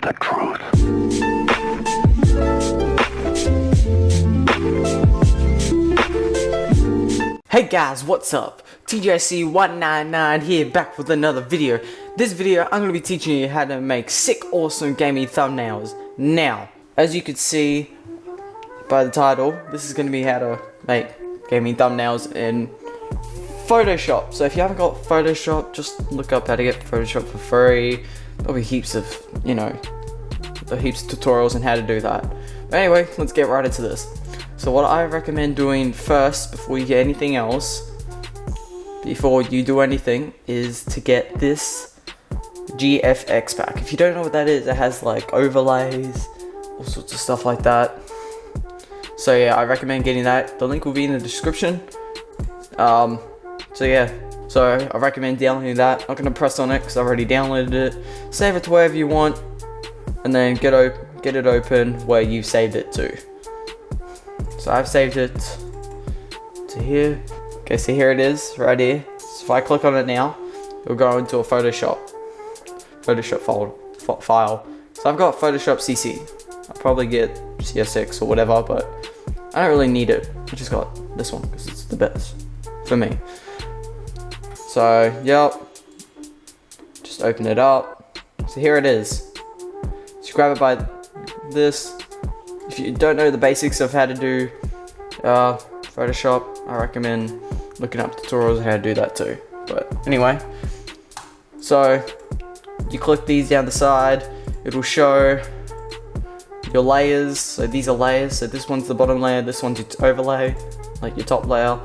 the truth. Hey guys, what's up? TJC199 here, back with another video. This video, I'm going to be teaching you how to make sick, awesome gaming thumbnails. Now, as you can see by the title, this is going to be how to make gaming thumbnails in Photoshop. So if you haven't got Photoshop, just look up how to get Photoshop for free. There'll be heaps of, heaps of tutorials on how to do that. But anyway, let's get right into this. So what I recommend doing first, before you get anything else, before you do anything, is to get this GFX Pack. If you don't know what that is, it has like overlays, all sorts of stuff like that. So yeah, I recommend getting that. The link will be in the description. So I recommend downloading that. I'm not going to press on it because I already downloaded it. Save it to wherever you want, and then get it open where you saved it to. So I've saved it to here. Okay, so here it is, right here. So if I click on it now, it'll go into a Photoshop file. So I've got Photoshop CC. I'll probably get CS6 or whatever, but I don't really need it. I just got this one because it's the best for me. So, yep. Just open it up. So here it is. Just grab it by this. If you don't know the basics of how to do Photoshop, I recommend looking up tutorials on how to do that too. But anyway, so you click these down the side, it'll show your layers. So these are layers. So this one's the bottom layer, this one's your overlay, like your top layer.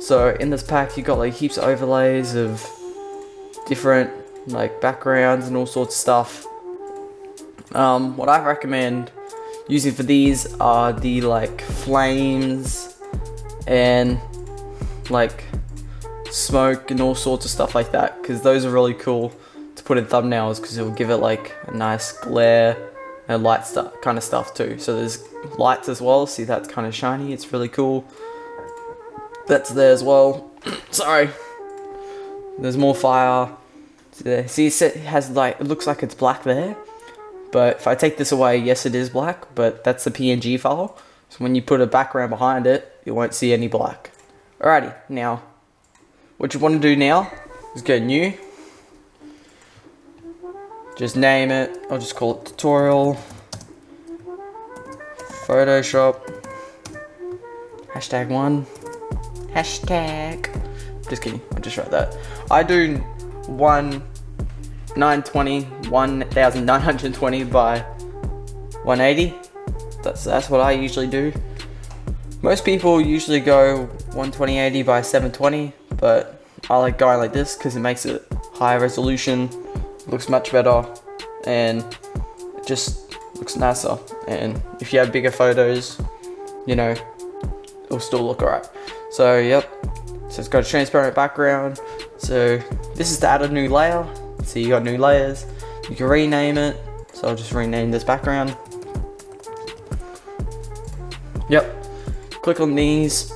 So in this pack, you got like heaps of overlays of different like backgrounds and all sorts of stuff. What I recommend using for these are the like flames and like smoke and all sorts of stuff like that, because those are really cool to put in thumbnails because it will give it like a nice glare and light stuff kind of stuff too. So there's lights as well. See, that's kind of shiny, it's really cool. That's there as well. Sorry, there's more fire there. See, it has like, it looks like it's black there. But if I take this away, yes, it is black, but that's a PNG file. So when you put a background behind it, you won't see any black. Alrighty, now, what you want to do now is go new. Just name it. I'll just call it tutorial. Photoshop. #1. Just kidding, I'll just write that. I do 1920 by 180. That's what I usually do. Most people usually go 120/80 by 720, but I like going like this because it makes it high resolution, looks much better, and it just looks nicer. And if you have bigger photos, it'll still look alright. So yep, so it's got a transparent background. So this is to add a new layer. So you got new layers. You can rename it. So I'll just rename this background. Yep. Click on these.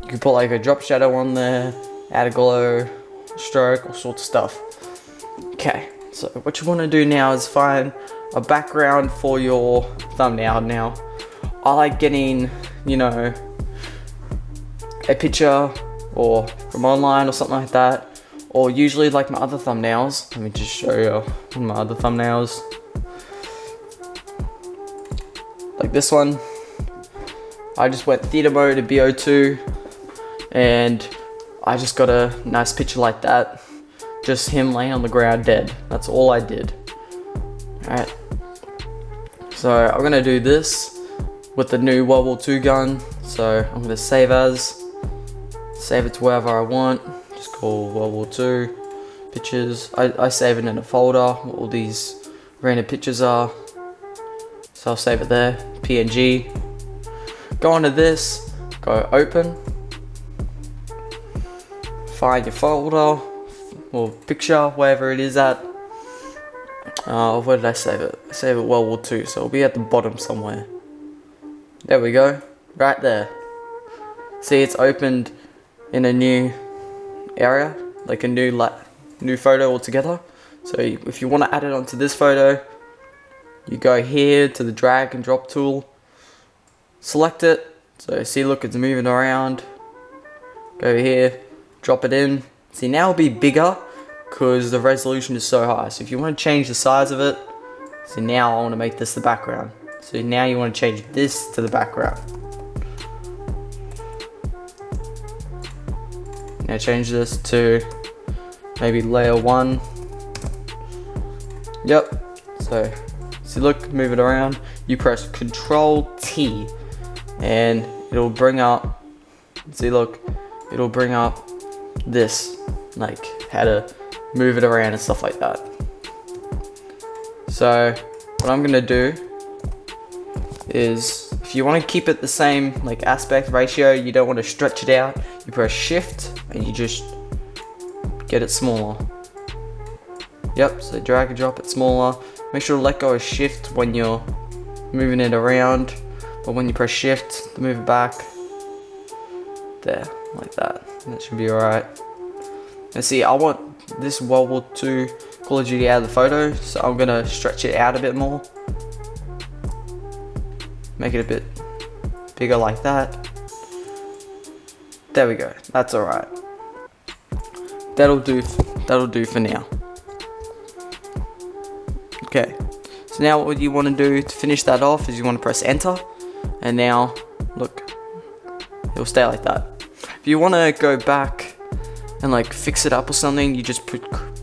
You can put like a drop shadow on there, add a glow, stroke, all sorts of stuff. Okay. So what you want to do now is find a background for your thumbnail. Now, I like getting, a picture or from online or something like that. Or usually like my other thumbnails. Let me just show you one of my other thumbnails. Like this one. I just went theater mode to BO2. And I just got a nice picture like that. Just him laying on the ground dead. That's all I did. Alright. So I'm going to do this with the new World War II gun. So I'm going to save as. Save it to wherever I want. Just call World War II pictures. I save it in a folder where all these random pictures are. So I'll save it there. PNG. Go onto this. Go open. Find your folder or picture, wherever it is at. Where did I save it? I save it World War II, so it'll be at the bottom somewhere. There we go. Right there. See, it's opened in a new area, like a new photo altogether. So if you want to add it onto this photo, you go here to the drag and drop tool, select it, so see, look, it's moving around, go here, drop it in. See, now it'll be bigger because the resolution is so high. So if you want to change the size of it, so now I want to make this the background. So now you want to change this to the background. Now change this to maybe layer 1. Yep. So see, look, move it around. You press Control T and it'll bring up, see, look, it'll bring up this, like how to move it around and stuff like that. So what I'm gonna do is, if you want to keep it the same like aspect ratio, you don't want to stretch it out, you press Shift and you just get it smaller. Yep, so drag and drop it smaller. Make sure to let go of Shift when you're moving it around, but when you press Shift to move it back, there, like that. That should be alright. And see, I want this World War II Call of Duty out of the photo, so I'm gonna stretch it out a bit more. Make it a bit bigger like that. There we go, that's alright. That'll do for now. Okay, so now what you want to do to finish that off is you want to press enter, and now look, it'll stay like that. If you want to go back and like fix it up or something, you just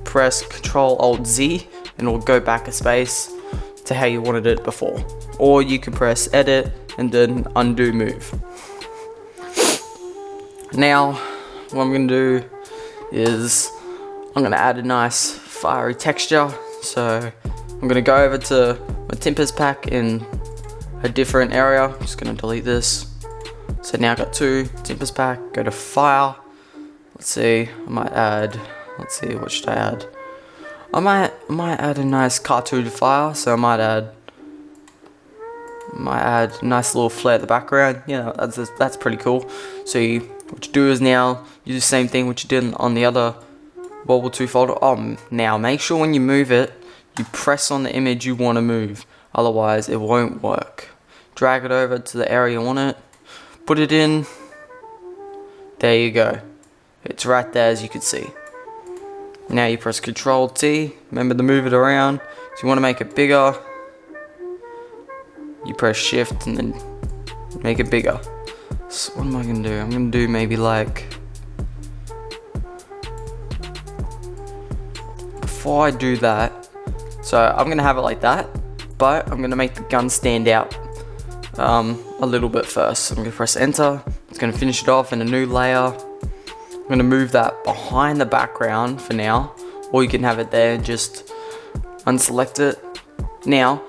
press Control Alt Z and it'll go back a space to how you wanted it before. Or you can press edit and then undo move. Now what I'm gonna do is I'm gonna add a nice fiery texture. So I'm gonna go over to my Timpers pack in a different area. I'm just gonna delete this. So now I've got 2 Timpers pack, go to file. Let's see, I might add, let's see, what should I add? I might add a nice cartoon file, so I might add a nice little flare at the background. Yeah, that's pretty cool. So what you do is now you do the same thing what you did on the other World War II folder. Now make sure when you move it, you press on the image you want to move, otherwise it won't work. Drag it over to the area you want it, put it in, there you go. It's right there, as you can see. Now you press Control T, remember to move it around. So you want to make it bigger, you press Shift and then make it bigger. So what am I going to do? I'm going to do maybe like, before I do that, so I'm going to have it like that, but I'm going to make the gun stand out a little bit first. So I'm going to press enter, it's going to finish it off in a new layer. I'm going to move that behind the background for now, or you can have it there and just unselect it. Now,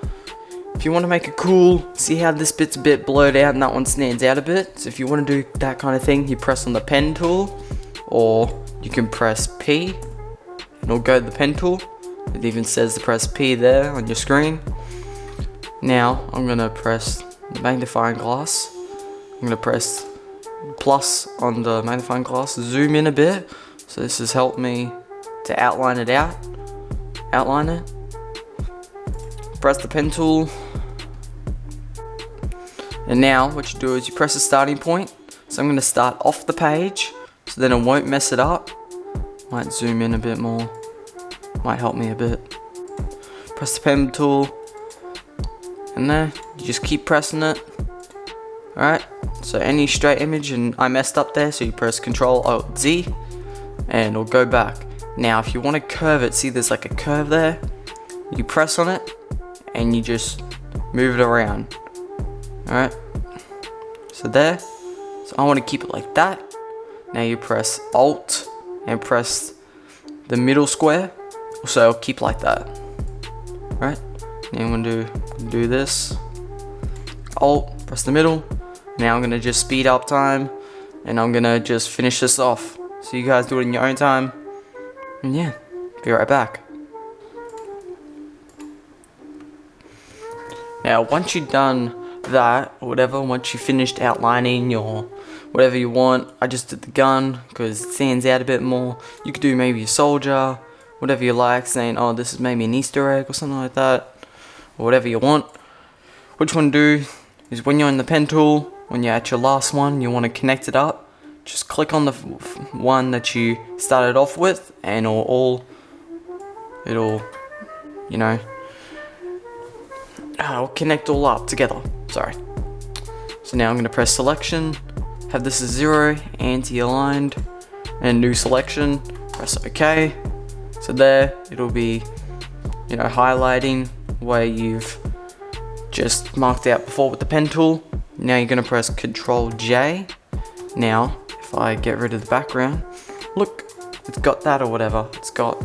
if you want to make it cool, see how this bit's a bit blurred out and that one stands out a bit? So if you want to do that kind of thing, you press on the pen tool, or you can press P, and it'll go to the pen tool. It even says to press P there on your screen. Now, I'm going to press the magnifying glass. I'm going to press plus on the magnifying glass, zoom in a bit, so this has helped me to outline it. Press the pen tool, and now what you do is you press the starting point. So I'm going to start off the page, so then it won't mess it up. Might zoom in a bit more, might help me a bit. Press the pen tool, and there, you just keep pressing it. Alright, so any straight image, and I messed up there, so you press Control Alt Z and it'll go back. Now if you want to curve it, see there's like a curve there, you press on it and you just move it around. Alright, so there, so I want to keep it like that. Now you press Alt and press the middle square, so it'll keep like that. Alright, now I'm going to do this, Alt, press the middle. Now I'm going to just speed up time, and I'm going to just finish this off. So you guys do it in your own time, and yeah, be right back. Now once you've done that, or whatever, once you finished outlining your whatever you want, I just did the gun because it stands out a bit more. You could do maybe a soldier, whatever you like, saying, oh, this is maybe an Easter egg or something like that. or whatever you want. What you want to do is when you're in the pen tool, when you're at your last one, you want to connect it up. Just click on the one that you started off with, and it'll you know, it'll connect all up together. Sorry. So now I'm going to press selection, have this as 0, anti-aligned, and new selection, press OK. So there, it'll be, you know, highlighting where you've just marked out before with the pen tool. Now you're going to press Ctrl J. Now, if I get rid of the background, look, it's got that or whatever. It's got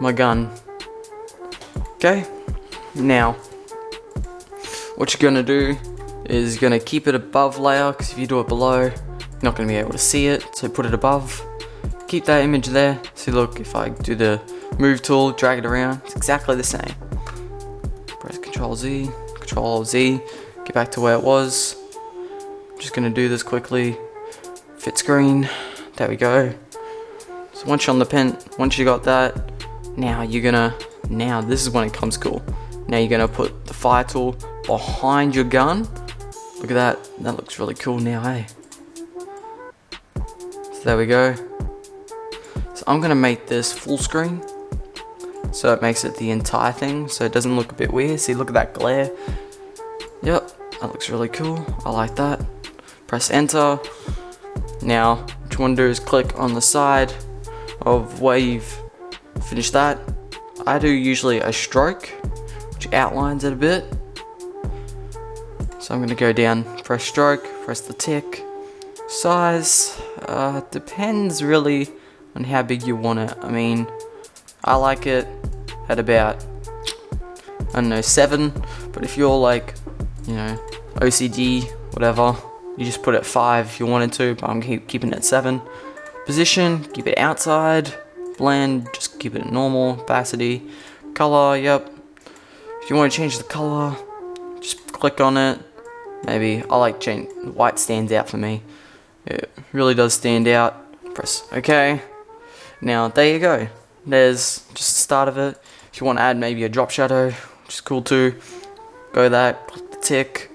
my gun. Okay, now, what you're going to do is you're going to keep it above layer, because if you do it below, you're not going to be able to see it. So put it above, keep that image there. See, look, if I do the move tool, drag it around, it's exactly the same. Press Ctrl Z, Ctrl Z, get back to where it was. I'm just going to do this quickly. Fit screen, there we go. So once you're on the pen, once you got that, now this is when it comes cool. Now you're gonna put the fire tool behind your gun. Look at that, that looks really cool now, hey? So there we go. So I'm gonna make this full screen, so it makes it the entire thing, so it doesn't look a bit weird. See, look at that glare. Yep, that looks really cool, I like that. Press enter. Now, what you want to do is click on the side of where you've finished that. I do usually a stroke, which outlines it a bit. So I'm going to go down, press stroke, press the tick. Size, depends really on how big you want it. I mean, I like it at about, I don't know, 7. But if you're like, you know, OCD, whatever, you just put it at 5 if you wanted to, but I'm keeping it at 7. Position, keep it outside. Blend, just keep it at normal. Opacity, color, yep. If you want to change the color, just click on it. Maybe, I like change, white stands out for me. It really does stand out. Press OK. Now, there you go. There's just the start of it. If you want to add maybe a drop shadow, which is cool too, go that, click the tick.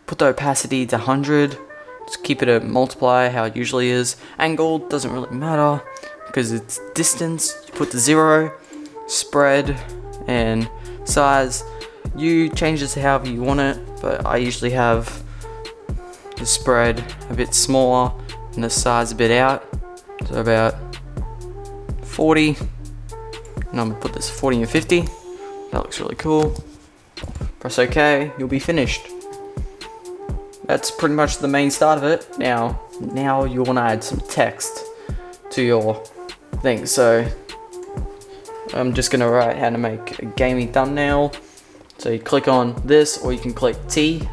Put the opacity to 100, just keep it at multiply how it usually is. Angle doesn't really matter because it's distance. You put the 0, spread, and size. You change this however you want it, but I usually have the spread a bit smaller and the size a bit out. So about 40, and I'm gonna put this 40 and 50. That looks really cool. Press OK, you'll be finished. That's pretty much the main start of it. Now you want to add some text to your thing. So I'm just going to write how to make a gaming thumbnail. So you click on this, or you can click T.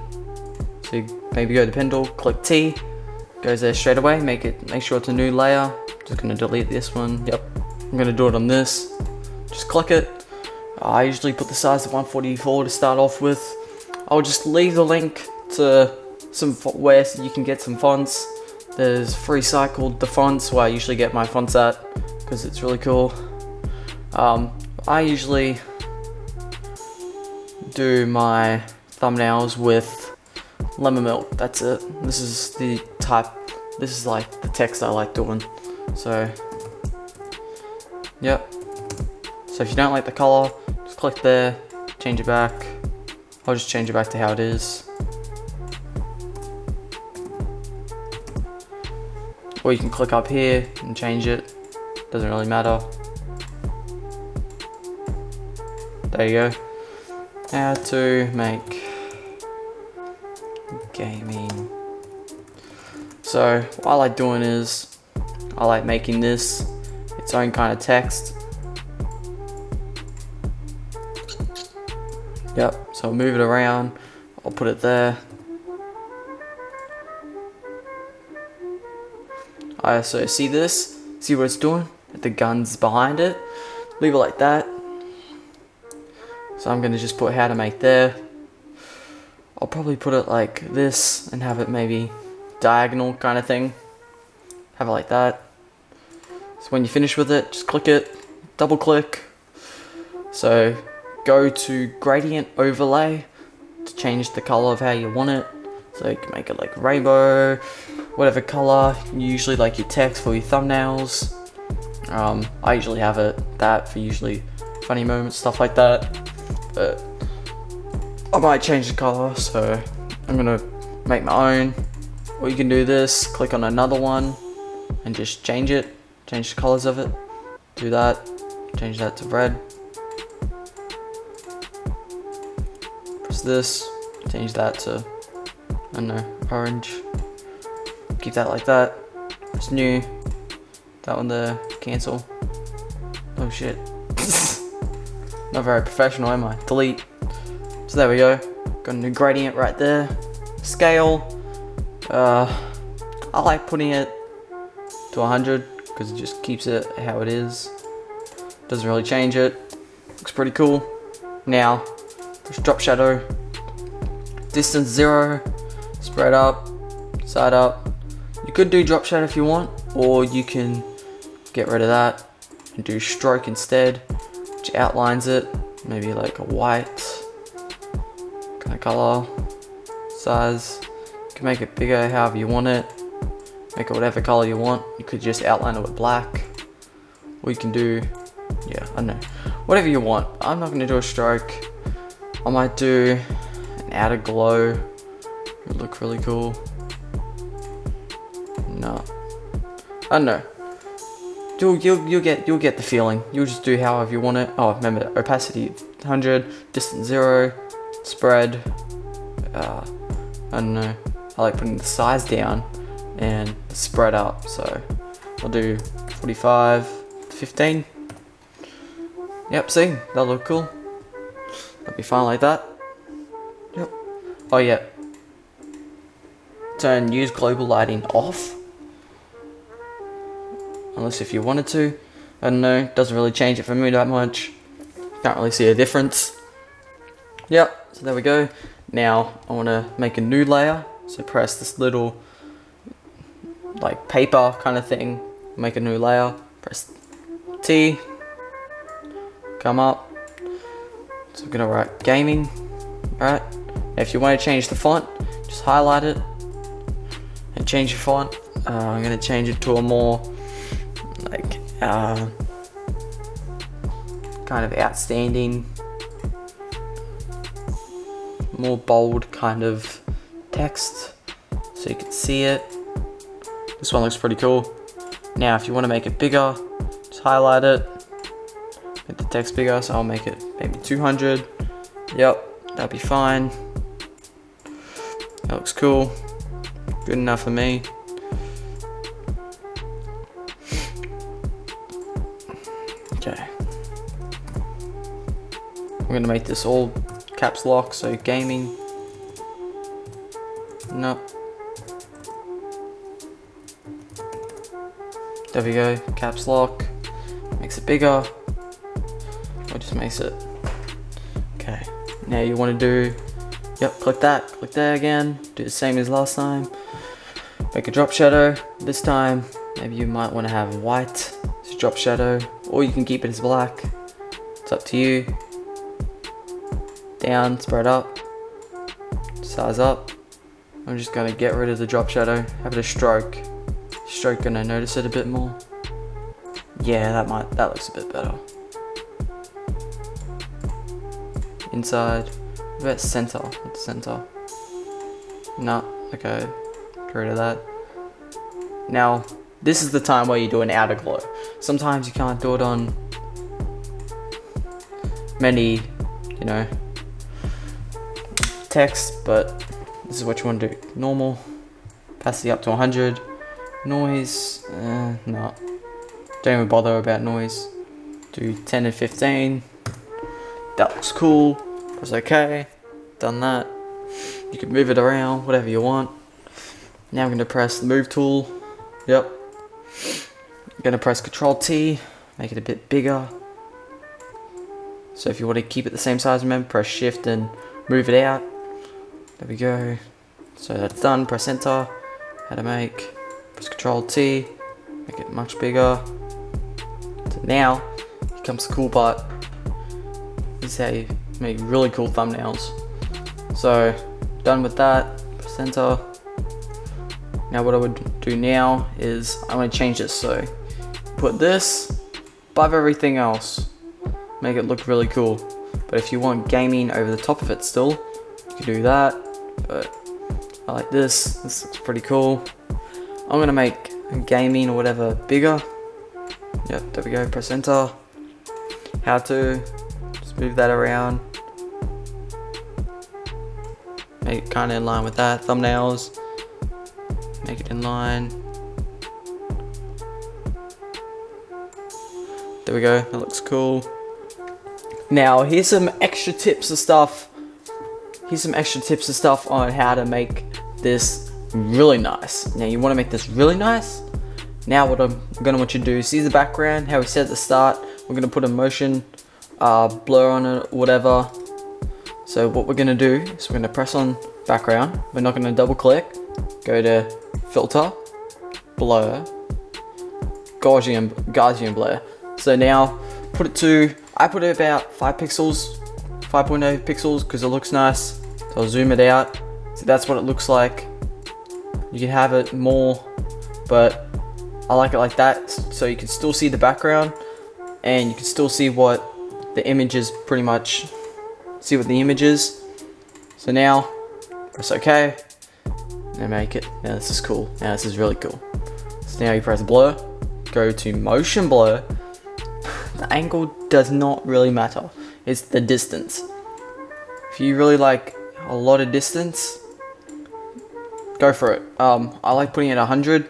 So you maybe go to pen tool, click T, goes there straight away. Make sure it's a new layer. Just going to delete this one. Yep. I'm going to do it on this. Just click it. I usually put the size of 144 to start off with. I'll just leave the link to where you can get some fonts. There's Freecycled the fonts, where I usually get my fonts at, because it's really cool. I usually do my thumbnails with lemon milk. That's it. This is like the text I like doing. So yep. So if you don't like the color, just click there, change it back. I'll just change it back to how it is. Or you can click up here and change it. Doesn't really matter. There you go. How to make gaming. So what I like doing is, I like making this its own kind of text. Yep, so I'll move it around. I'll put it there. I also see this, see what it's doing? The gun's behind it. Leave it like that. So I'm gonna just put how to make there. I'll probably put it like this and have it maybe diagonal kind of thing. Have it like that. So when you finish with it, just click it, double click. So go to gradient overlay to change the color of how you want it. So you can make it like rainbow, whatever color. Usually like your text for your thumbnails. I usually have that for usually funny moments, stuff like that. But I might change the color, so I'm gonna make my own. Or you can do this, click on another one and just change it, change the colors of it. Do that, change that to red. Press this, change that to, I don't know, orange. Keep that like that. Press new. That one there, cancel. Oh shit. Not very professional, am I? Delete. So there we go. Got a new gradient right there. Scale. I like putting it to 100 because it just keeps it how it is. Doesn't really change it. Looks pretty cool. Now, push drop shadow. Distance 0. Spread up. Side up. You could do drop shadow if you want, or you can get rid of that and do stroke instead, which outlines it. Maybe like a white kind of color, size. You can make it bigger however you want it. Make it whatever color you want. You could just outline it with black, or you can do, yeah, I don't know, whatever you want. I'm not gonna do a stroke. I might do an outer glow. It would look really cool. No, I don't know. You'll get the feeling. You'll just do however you want it. Oh, remember, opacity 100, distance 0, spread. I don't know. I like putting the size down and the spread up. So I'll do 45 to 15. Yep, see, that'll look cool. That'll be fine like that. Yep. Oh yeah. Turn use global lighting off. Unless if you wanted to. I don't know, doesn't really change it for me that much. Can't really see a difference. Yep, so there we go. Now I want to make a new layer. So press this little like paper kind of thing. Make a new layer. Press T. Come up. So I'm gonna write gaming. Alright. If you want to change the font, just highlight it and change your font. I'm gonna change it to a more like kind of outstanding, more bold kind of text so you can see it. This one looks pretty cool. Now if you want to make it bigger, just highlight it, make the text bigger. So I'll make it maybe 200. Yep, that'll be fine. That looks cool. Good enough for me. Okay. I'm gonna make this all caps lock, so gaming. No. There we go, caps lock. Makes it bigger. Or just makes it. Okay. Now you wanna do, yep, click that, click there again. Do the same as last time. Make a drop shadow. This time, maybe you might wanna have white as drop shadow, or you can keep it as black. It's up to you. Down, spread up, size up. I'm just gonna get rid of the drop shadow, have it a stroke. Stroke, gonna notice it a bit more. Yeah, that looks a bit better. Inside, what about center? What's center? No, okay, get rid of that. Now, this is the time where you do an outer glow. Sometimes you can't do it on many, you know, text, but this is what you want to do. Normal, opacity up to 100, noise, no, don't even bother about noise. Do 10 and 15, that looks cool, press OK, done that. You can move it around, whatever you want. Now I'm going to press the move tool, yep. I'm going to press Ctrl T, make it a bit bigger. So if you want to keep it the same size, remember, press Shift and move it out. There we go. So that's done. Press enter. How to make. Press Ctrl T. Make it much bigger. So now, here comes the cool part. This is how you make really cool thumbnails. So done with that, press enter. Now what I would do now is I'm going to change this, so put this above everything else, make it look really cool. But if you want gaming over the top of it still, you can do that, but I like this. This looks pretty cool. I'm going to make gaming or whatever bigger. Yep, there we go, press enter. How to, just move that around. Make it kind of in line with that, thumbnails. Make it in line. There we go, that looks cool. Now, here's some extra tips and stuff. On how to make this really nice. Now, you want to make this really nice. Now, what I'm gonna want you to do, see the background, how we said at the start. We're gonna put a motion blur on it, or whatever. So what we're gonna do is we're gonna press on background. We're not gonna double click. Go to filter, blur, Gaussian blur. So now put it to, I put it about 5 pixels, 5.0 pixels, because it looks nice. So I'll zoom it out. So that's what it looks like. You can have it more, but I like it like that, so you can still see the background and you can still see what the image is, pretty much see what the image is. So now press OK and make it. Now this is cool. Now this is really cool. So now you press blur, go to motion blur. The angle does not really matter, it's the distance. If you really like a lot of distance, go for it. I like putting it at 100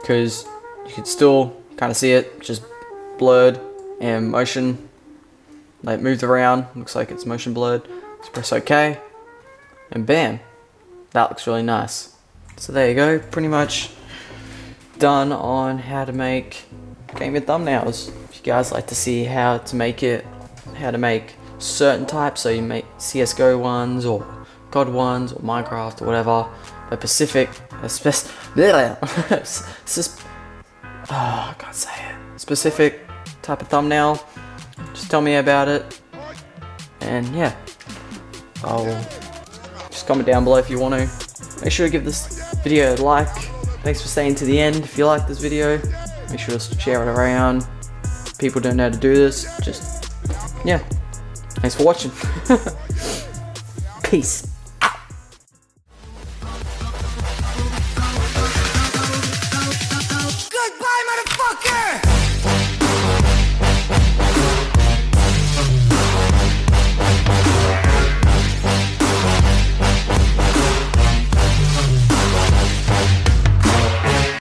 because you can still kind of see it, just blurred and motion, like moved around, looks like it's motion blurred. Just press OK and bam, that looks really nice. So there you go, pretty much done on how to make gaming thumbnails. If you guys like to see how to make certain types, so you make CSGO ones or COD ones or Minecraft or whatever, but I can't say it. Specific type of thumbnail, just tell me about it, and yeah, I'll just comment down below if you want to. Make sure to give this video a like. Thanks for staying to the end. If you like this video, make sure to share it around. People don't know how to do this. Just, yeah. Thanks for watching. Peace.